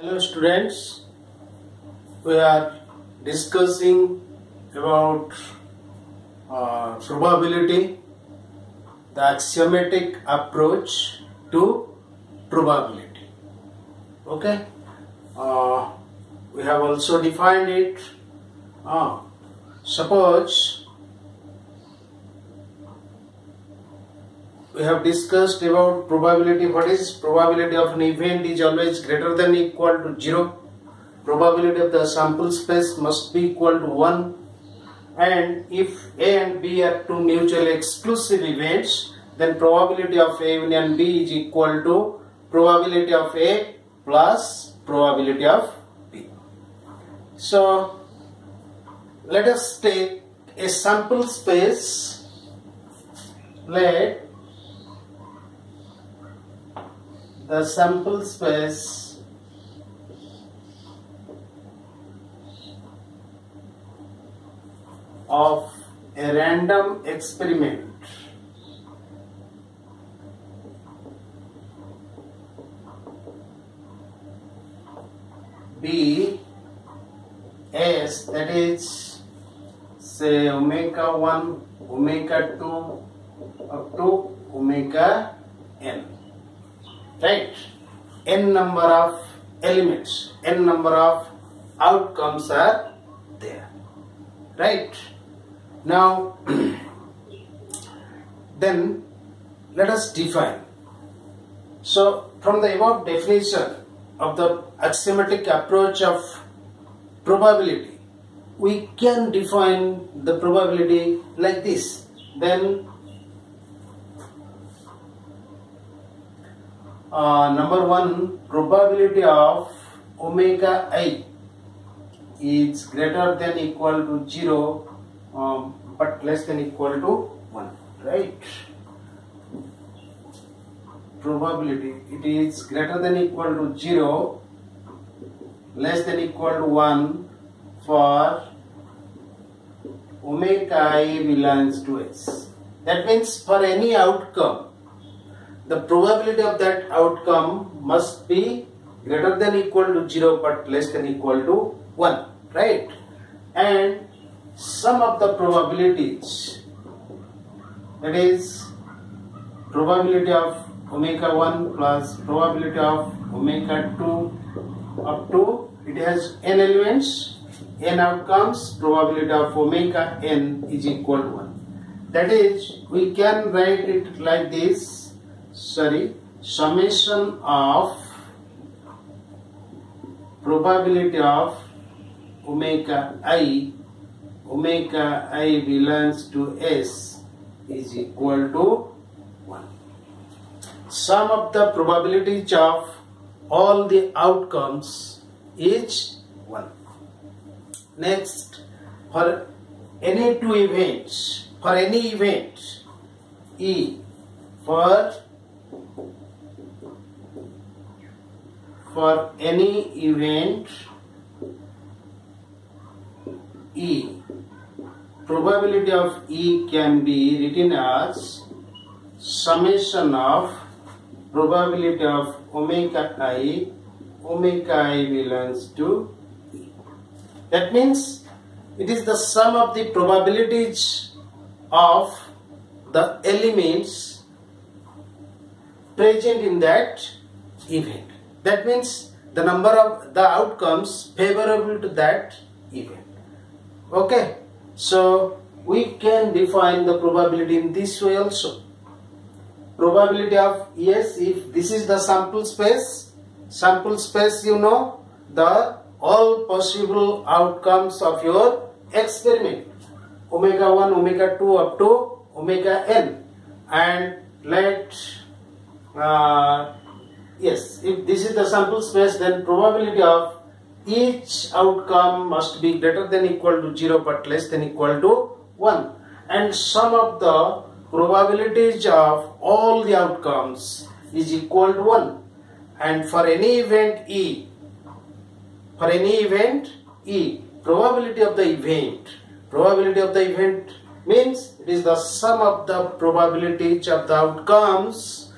Hello students, we are discussing about probability, the axiomatic approach to probability. Okay, we have also defined it. Suppose we have discussed about probability. What is probability of an event is always greater than equal to 0. Probability of the sample space must be equal to 1. And if A and B are two mutually exclusive events, then probability of A union B is equal to probability of A plus probability of B. So let us take a sample space. Let the sample space of a random experiment be S, that is say omega 1, omega 2 up to omega n. Right, n number of elements, n number of outcomes are there. Right, now then let us define. So from the above definition of the axiomatic approach of probability, we can define the probability like this. Then number 1, probability of omega I is greater than equal to 0 but less than equal to 1, right? Probability, it is greater than equal to 0, less than equal to 1 for omega I belongs to S. That means for any outcome, the probability of that outcome must be greater than equal to 0 but less than equal to 1, right? And sum of the probabilities, that is probability of omega 1 plus probability of omega 2 up to, it has n elements, n outcomes, probability of omega n is equal to 1. That is, we can write it like this. Summation of probability of omega I belongs to S is equal to 1. Sum of the probabilities of all the outcomes is 1. Next, for any two events, for any event E, for any event E, probability of E can be written as summation of probability of omega I belongs to E. That means it is the sum of the probabilities of the elements present in that event. That means the number of the outcomes favorable to that event. Okay, so we can define the probability in this way also. Probability of yes, if this is the sample space, you know, the all possible outcomes of your experiment, omega 1, omega 2 up to omega n, and let yes, if this is the sample space, then probability of each outcome must be greater than equal to 0 but less than equal to 1, and sum of the probabilities of all the outcomes is equal to 1. And for any event E, probability of the event means it is the sum of the probabilities of the outcomes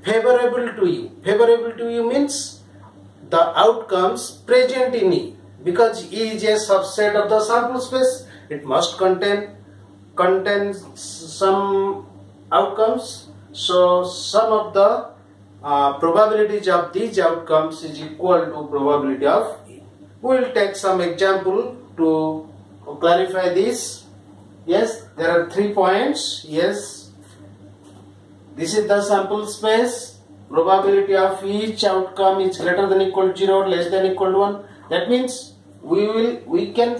favorable to you. Favorable to you means the outcomes present in E. Because E is a subset of the sample space, it must contain some outcomes. So sum of the probabilities of these outcomes is equal to probability of E. We will take some example to clarify this. Yes, there are 3 points. Yes, this is the sample space. Probability of each outcome is greater than equal to 0, less than equal to 1. That means we can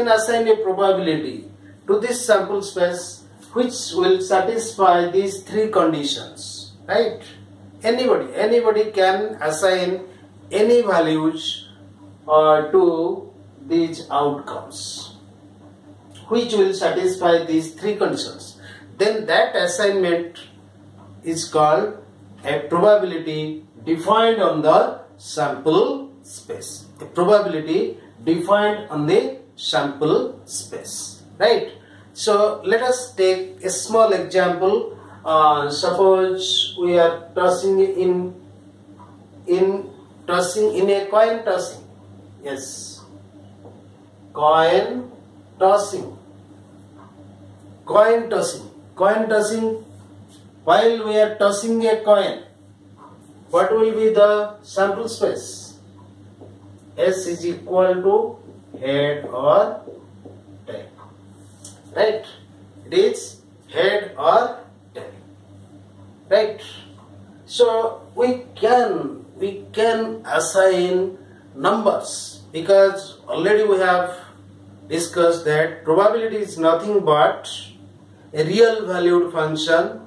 assign a probability to this sample space which will satisfy these 3 conditions, right? Anybody can assign any values to these outcomes which will satisfy these 3 conditions. Then that assignment is called a probability defined on the sample space. A probability defined on the sample space, right? So let us take a small example. Suppose we are tossing in a coin tossing. Yes, coin tossing. While we are tossing a coin, what will be the sample space? S is equal to head or tail, right? It is head or tail, right? So we can assign numbers, because already we have discussed that probability is nothing but a real valued function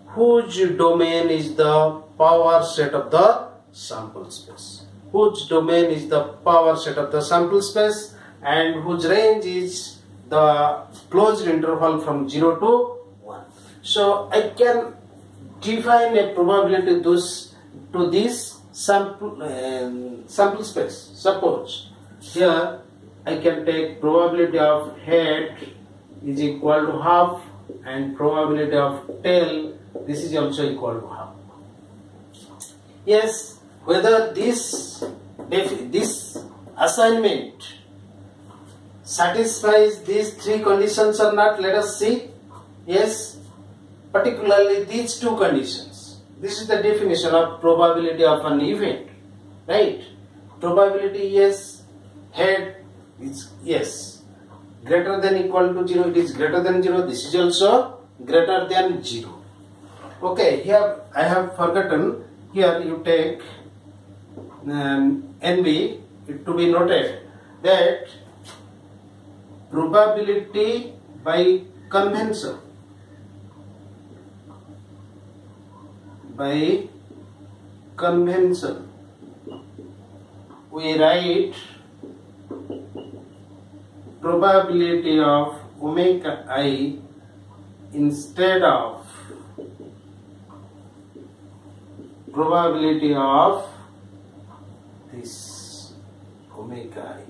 whose domain is the power set of the sample space. Whose domain is the power set of the sample space, and whose range is the closed interval from 0 to 1. So I can define a probability to this sample space. Suppose here I can take probability of head is equal to half, and probability of tail, this is also equal to half. Yes, whether this assignment satisfies these 3 conditions or not, let us see. Yes, particularly these 2 conditions. This is the definition of probability of an event, right? Probability, yes, head is yes, greater than equal to 0, it is greater than 0, this is also greater than 0. Okay, here I have forgotten, here you take NB, it to be noted that probability by convention, we write probability of omega I instead of probability of this omega I.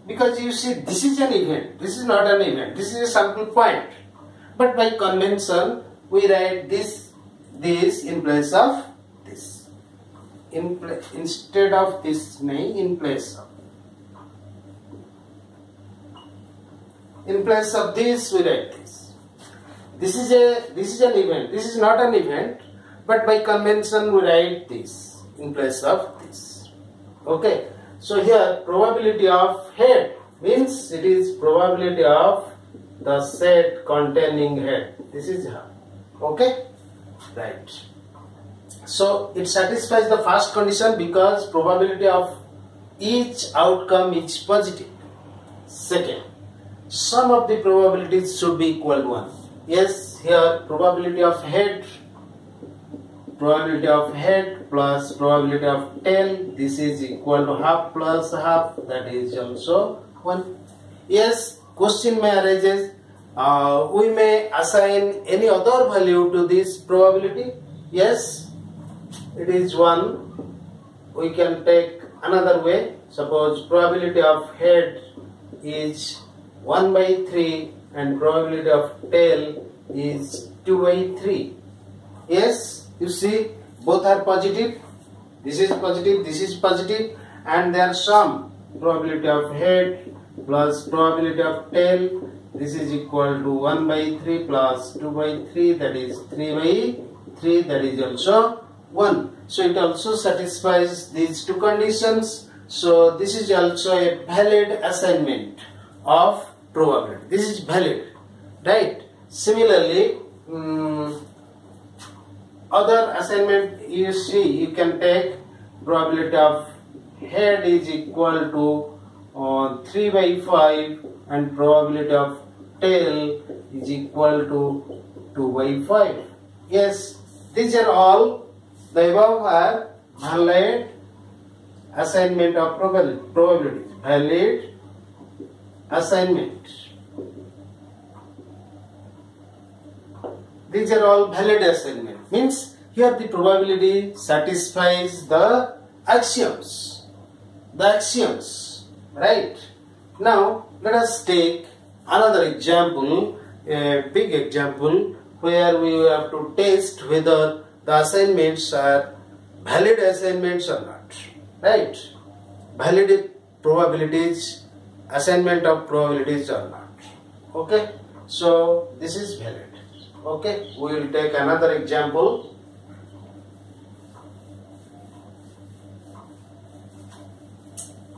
Because you see, this is an event, this is not an event, this is a sample point. But by convention, we write this in place of this. Instead of this, in place of. In place of this, we write this. This is an event. This is not an event, but by convention we write this in place of this. Okay. So here probability of head means it is probability of the set containing head. This is how. Okay. Right. So it satisfies the first condition because probability of each outcome is positive. Second, sum of the probabilities should be equal to 1. Yes, here probability of head plus probability of tail, this is equal to half plus half, that is also 1. Yes, question may arise, we may assign any other value to this probability. Yes, it is 1. We can take another way. Suppose probability of head is 1 by 3 and probability of tail is 2 by 3. Yes, you see both are positive. this is positive, and their sum, probability of head plus probability of tail, this is equal to 1 by 3 plus 2 by 3, that is 3 by 3, that is also 1. So it also satisfies these two conditions. So this is also a valid assignment of probability. This is valid, right? Similarly, other assignment you see, you can take probability of head is equal to 3 by 5 and probability of tail is equal to 2 by 5. Yes, these are all, the above are valid assignment of probabilities. Valid assignment. These are all valid assignment. Means here the probability satisfies the axioms. The axioms, right? Now let us take another example, a big example, where we have to test whether the assignments are valid assignments or not, right? Valid probabilities, assignment of probabilities or not. Okay, so this is valid. Okay, we will take another example.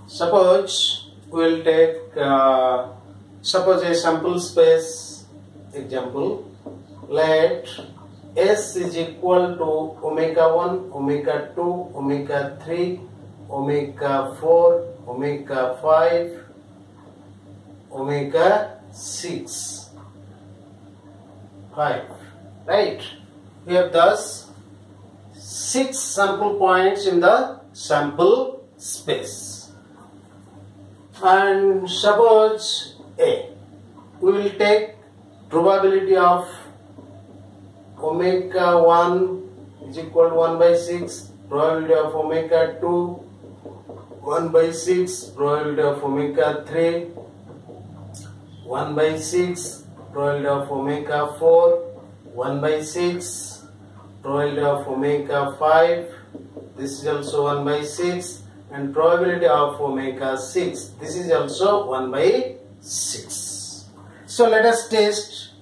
Suppose we will take suppose a sample space example. Let S is equal to omega 1, omega 2, omega 3, omega 4, omega 5, omega 6, 5, right? We have thus 6 sample points in the sample space. And suppose A, we will take probability of omega 1 is equal to 1 by 6, probability of omega 2 1 by 6, probability of omega 3 1 by 6, probability of omega 4 1 by 6, probability of omega 5, this is also 1 by 6, and probability of omega 6, this is also 1 by 6. So let us test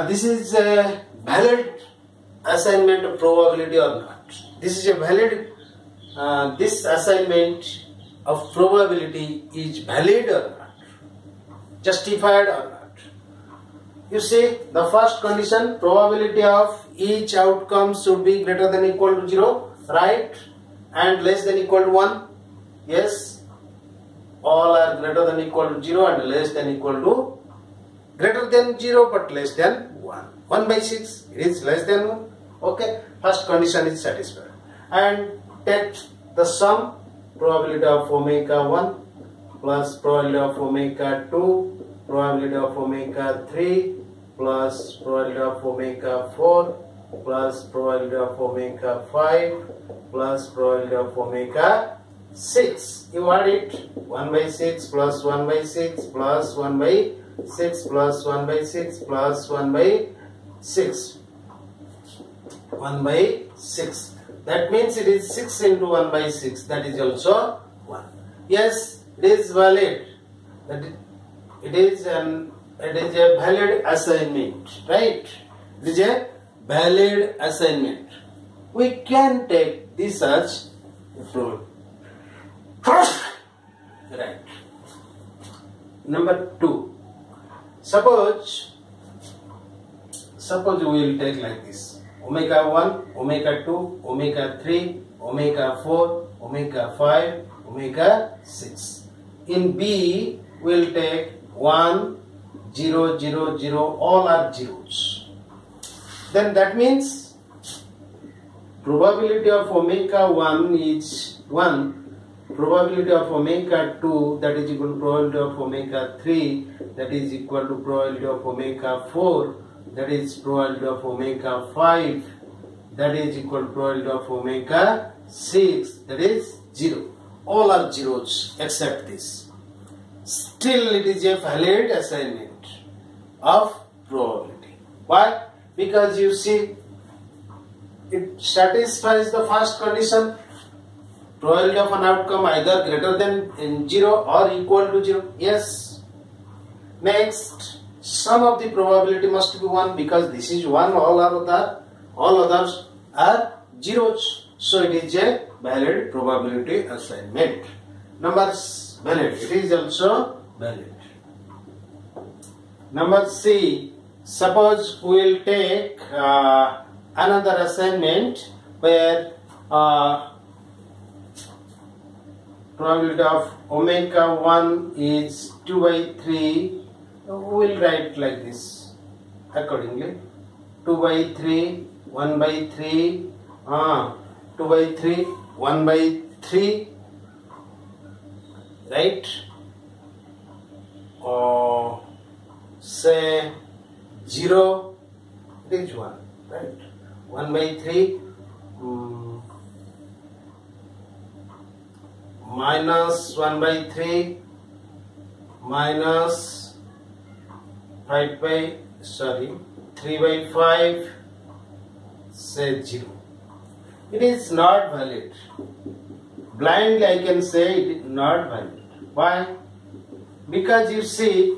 this is a valid assignment of probability or not. This is a valid, this assignment of probability is valid or not, justified or not. You see, the first condition, probability of each outcome should be greater than or equal to 0, right? And less than or equal to 1. Yes, all are greater than or equal to 0 and less than or equal to, greater than 0 but less than 1. 1 by 6, it is less than 1. Okay, first condition is satisfied. And take the sum, probability of omega 1 plus probability of omega 2, probability of omega 3 plus probability of omega 4 plus probability of omega 5 plus probability of omega 6. You add it, 1 by 6 plus 1 by 6 plus 1 by 6 plus 1 by 6 plus 1 by 6. 1 by 6. That means it is 6 into 1 by 6. That is also 1. Yes, it is valid. It is a valid assignment, right? It is a valid assignment. We can take this as proof. Right. Number 2. Suppose we will take like this: omega 1, omega 2, omega 3, omega 4, omega 5, omega 6. In B, we will take 1, 0, 0, 0, all are zeros. Then that means probability of omega 1 is 1, probability of omega 2, that is equal to probability of omega 3, that is equal to probability of omega 4, that is probability of omega 5, that is equal to probability of omega 6, that is 0. All are zeros except this. Still it is a valid assignment of probability. Why? Because you see, it satisfies the first condition, Probability of an outcome either greater than 0 or equal to 0. Yes. Next, sum of the probability must be 1 because this is 1, all others are zeros. So it is a valid probability assignment. Numbers valid. It is also valid. Number C. Suppose we will take another assignment where probability of omega 1 is 2 by 3. We will write like this accordingly. 2 by 3, 1 by 3, 2 by 3, 1 by 3, right? Or say 0, it is 1, right? 1 by 3, minus 1 by 3, minus 3 by 5, say 0. It is not valid. Blindly I can say it is not valid. Why? Because you see,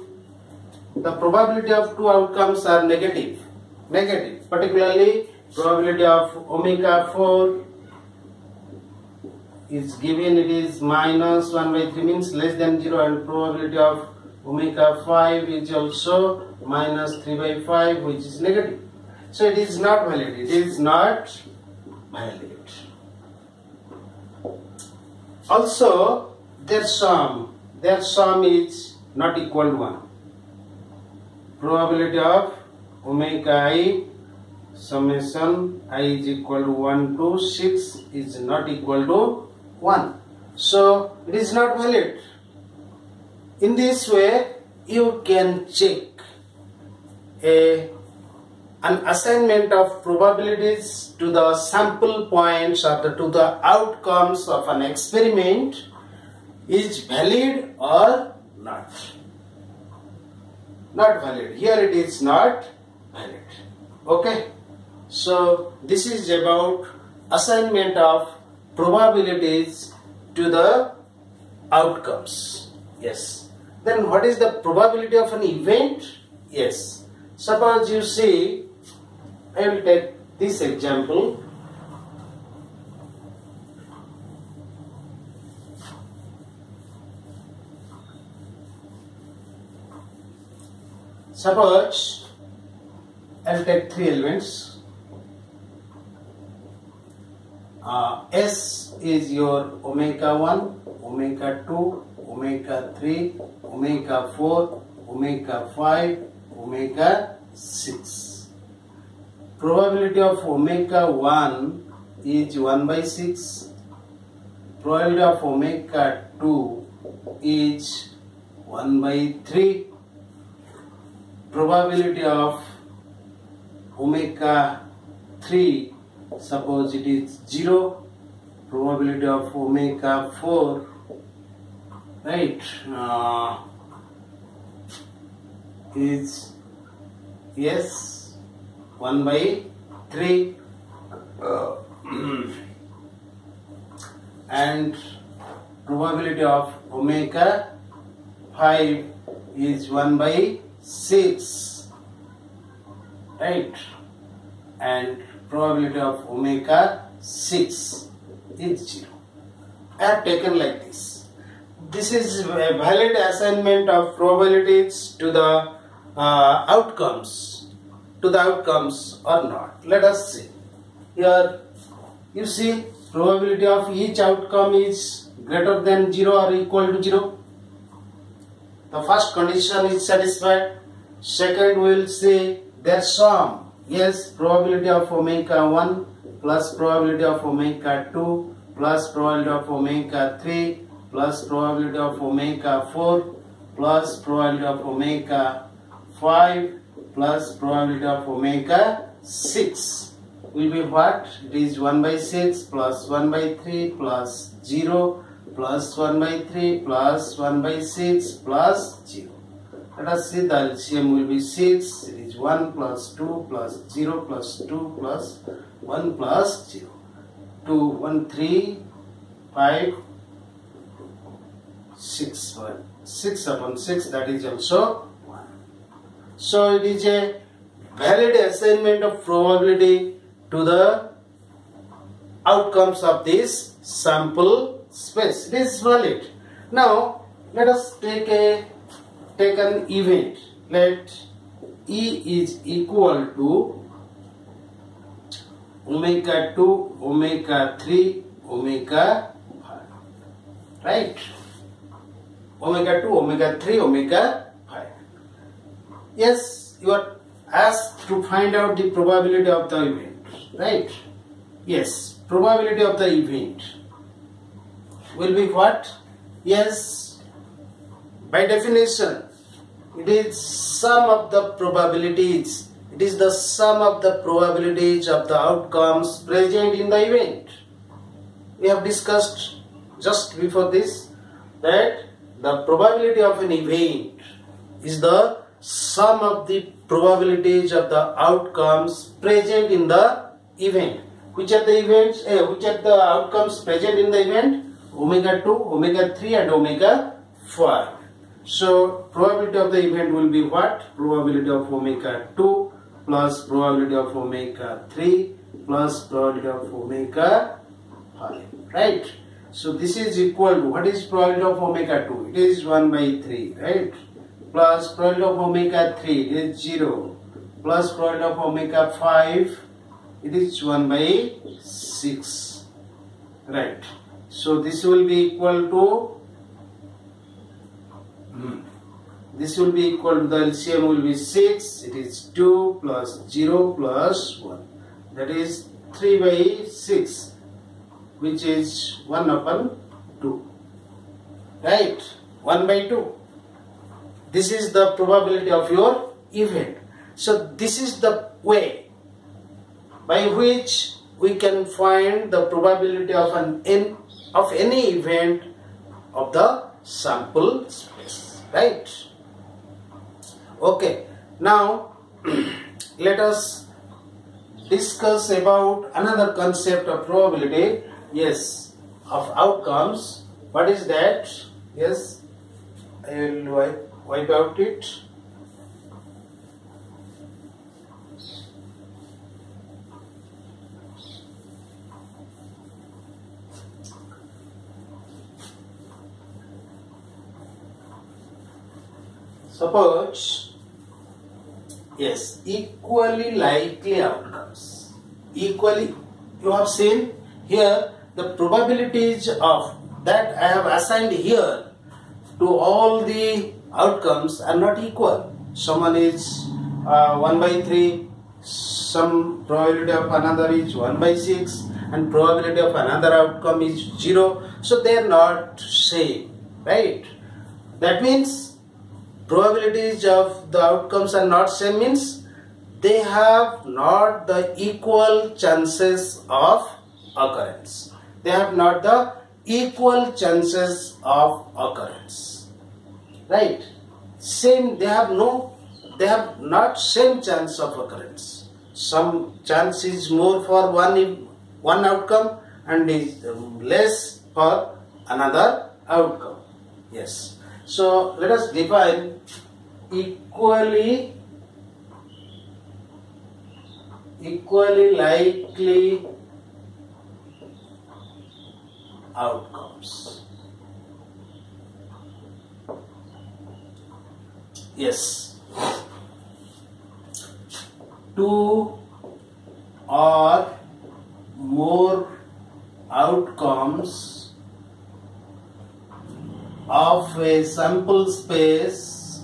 the probability of two outcomes are negative. Particularly probability of omega 4 is given, it is minus 1 by 3 means less than 0, and probability of omega 5 is also minus 3 by 5 which is negative. So it is not valid. It is not valid. Also their sum is not equal to 1. Probability of omega I summation I is equal to 1 to 6 is not equal to 1. So it is not valid. In this way you can check an assignment of probabilities to the sample points or to the outcomes of an experiment is valid or not. Not valid. Here it is not valid. Okay. So this is about assignment of probabilities to the outcomes. Yes. Then what is the probability of an event? Yes. Suppose you see, I will take this example. Suppose I will take three elements. S is your omega 1, omega 2, omega 3, omega 4, omega 5, omega 6. Probability of omega 1 is 1 by 6. Probability of omega 2 is 1 by 3. Probability of omega 3, suppose it is 0. Probability of omega 4, right, is yes 1 by 3 and probability of omega 5 is 1 by 6, right, and probability of omega 6 is 0. I have taken like this. This is a valid assignment of probabilities to the outcomes or not. Let us see. Here you see probability of each outcome is greater than 0 or equal to 0. The first condition is satisfied. Second, we will see their sum. Yes, probability of omega 1 plus probability of omega 2 plus probability of omega 3 plus probability of omega 4 plus probability of omega 5 plus probability of omega 6 will be what? It is 1 by 6 plus 1 by 3 plus 0 plus 1 by 3 plus 1 by 6 plus 0. Let us see, the LCM will be 6. It is 1 plus 2 plus 0 plus 2 plus 1 plus 0. 2, 1, 3, 5, 6, 1. 6 upon 6, that is also 1. So it is a valid assignment of probability to the outcomes of this sample space. It is valid. Now let us take an event. Let E is equal to omega 2, omega 3, omega 5. Right? Omega 2, omega 3, omega 5. Yes, you are asked to find out the probability of the event. Right? Yes, probability of the event will be what? Yes, by definition, it is sum of the probabilities. It is the sum of the probabilities of the outcomes present in the event. We have discussed just before this that the probability of an event is the sum of the probabilities of the outcomes present in the event. Which are the events? Which are the outcomes present in the event? Omega 2, omega 3 and omega 5. So probability of the event will be what? Probability of omega 2 plus probability of omega 3 plus probability of omega 5. Right? So this is equal to, what is probability of omega 2? It is 1 by 3. Right? Plus probability of omega 3, it is 0. Plus probability of omega 5, it is 1 by 6. Right? So this will be equal to, this will be equal to, the LCM will be 6, it is 2 plus 0 plus 1, that is 3 by 6, which is 1 upon 2, right? 1 by 2. This is the probability of your event. So this is the way by which we can find the probability of any event of the sample space, right? Okay, now let us discuss about another concept of probability, yes, of outcomes. What is that? Yes, I will wipe out it. Suppose, yes, equally likely outcomes. Equally, you have seen here the probabilities of that I have assigned here to all the outcomes are not equal. Someone is 1 by 3, some probability of another is 1 by 6, and probability of another outcome is 0. So they are not same, right? That means probabilities of the outcomes are not same, means they have not the equal chances of occurrence. They have not the equal chances of occurrence, right? Same, they have not same chance of occurrence. Some chance is more for one outcome and is less for another outcome. Yes. So let us define equally likely outcomes. Yes. 2 or more outcomes of a sample space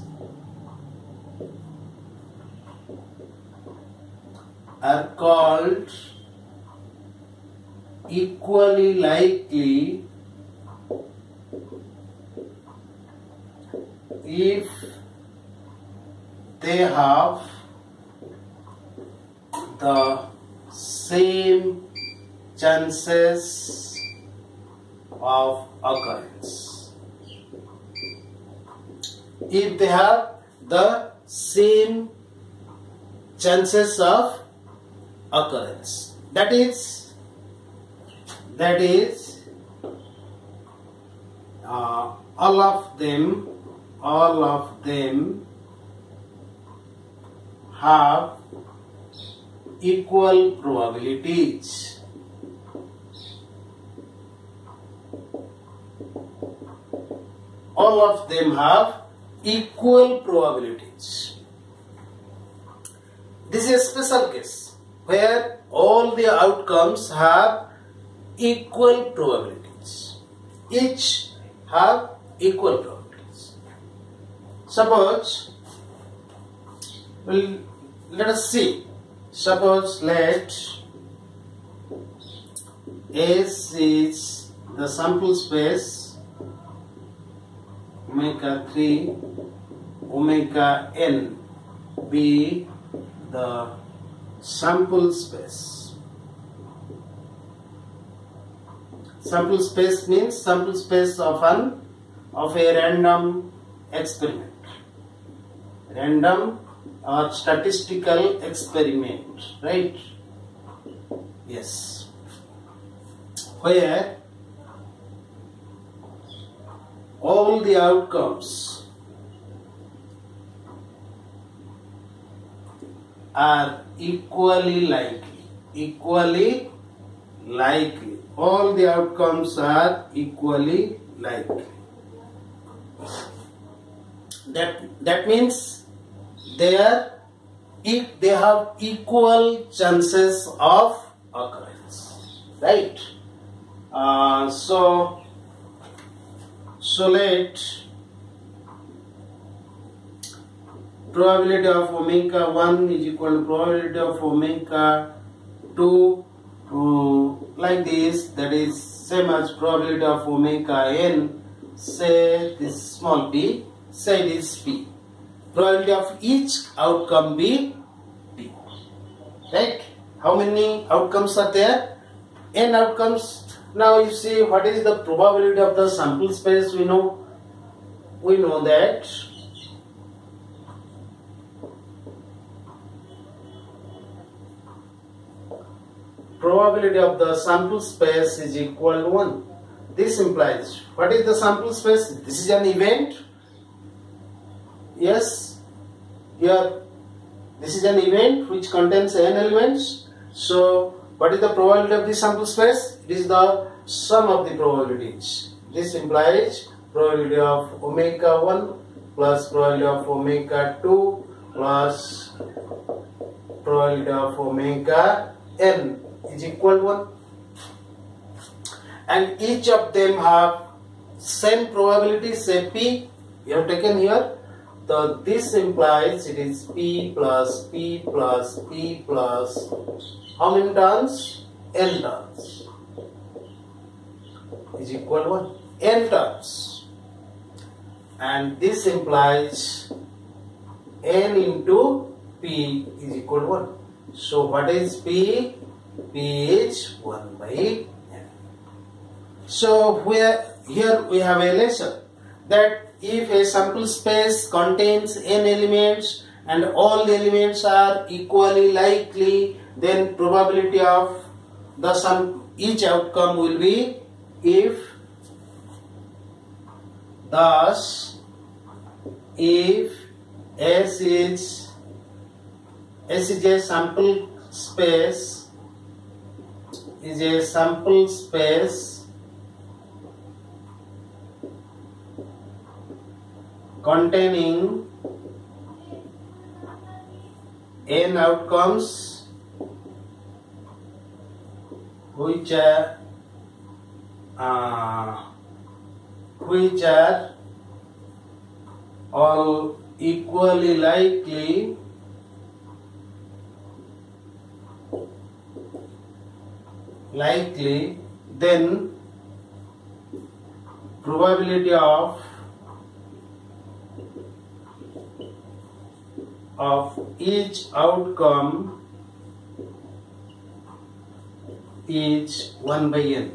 are called equally likely if they have the same chances of occurrence. If they have the same chances of occurrence, that is all of them have equal probabilities. All of them have equal probabilities. This is a special case where all the outcomes have equal probabilities. Each have equal probabilities. Suppose, let us see. Suppose let S is the sample space, omega 3, omega n be the sample space. Sample space means sample space of a random experiment, random or statistical experiment, right? Yes. Where all the outcomes are equally likely. All the outcomes are equally likely. That means they have equal chances of occurrence, right? So let probability of omega 1 is equal to probability of omega 2 like this, that is same as probability of omega n. Say this small p, say this p. Probability of each outcome be p, right? How many outcomes are there? N outcomes. Now you see what is the probability of the sample space. We know that probability of the sample space is equal to 1. This implies, what is the sample space? This is an event. Yes, here this is an event which contains n elements. So what is the probability of the sample space? It is the sum of the probabilities. This implies probability of omega 1 plus probability of omega 2 plus probability of omega n is equal to 1. And each of them have same probability, say p, you have taken here. So this implies it is p plus p plus p plus how many terms? N terms is equal to 1. N terms. And this implies n into p is equal to 1. So what is p? P is 1 by n. So here we have a lesson that if a sample space contains n elements and all the elements are equally likely, then probability of the each outcome will be if S is a sample space containing n outcomes which are all equally likely, then probability of each outcome is 1 by n.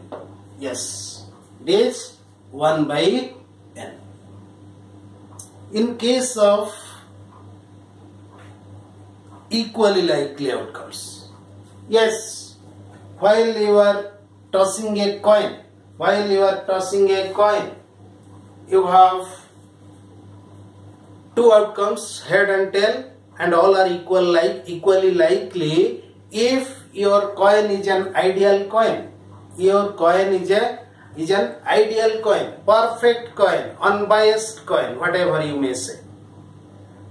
Yes, it is 1 by n. In case of equally likely outcomes, yes, while you are tossing a coin, you have two outcomes, head and tail, and all are equally likely if your coin is an ideal coin. Your coin is an ideal coin, perfect coin, unbiased coin, whatever you may say.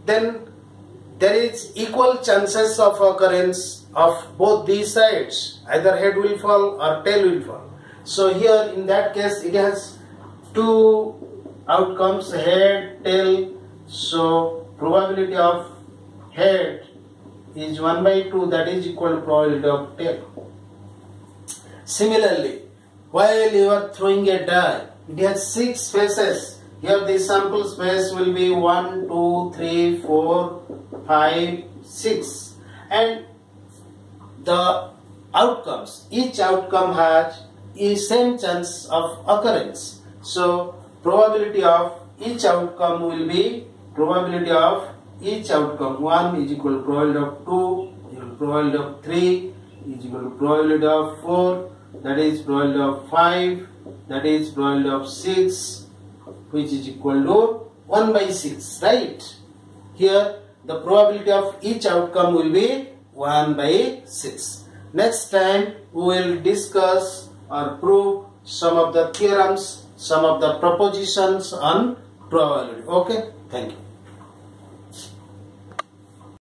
Then there is equal chances of occurrence of both these sides. Either head will fall or tail will fall. So here in that case it has two outcomes, head, tail. So probability of head is 1/2, that is equal to probability of tail. Similarly, while you are throwing a die, it has 6 faces. Here the sample space will be 1, 2, 3, 4, 5, 6, and the outcomes, each outcome has a same chance of occurrence. So probability of each outcome will be probability of each outcome. 1 is equal to probability of 2, is equal to probability of 3, is equal to probability of 4, that is probability of 5, that is probability of 6, which is equal to 1/6, right? Here the probability of each outcome will be 1/6. Next time we will discuss or prove some of the theorems, some of the propositions on probability. Okay, thank you.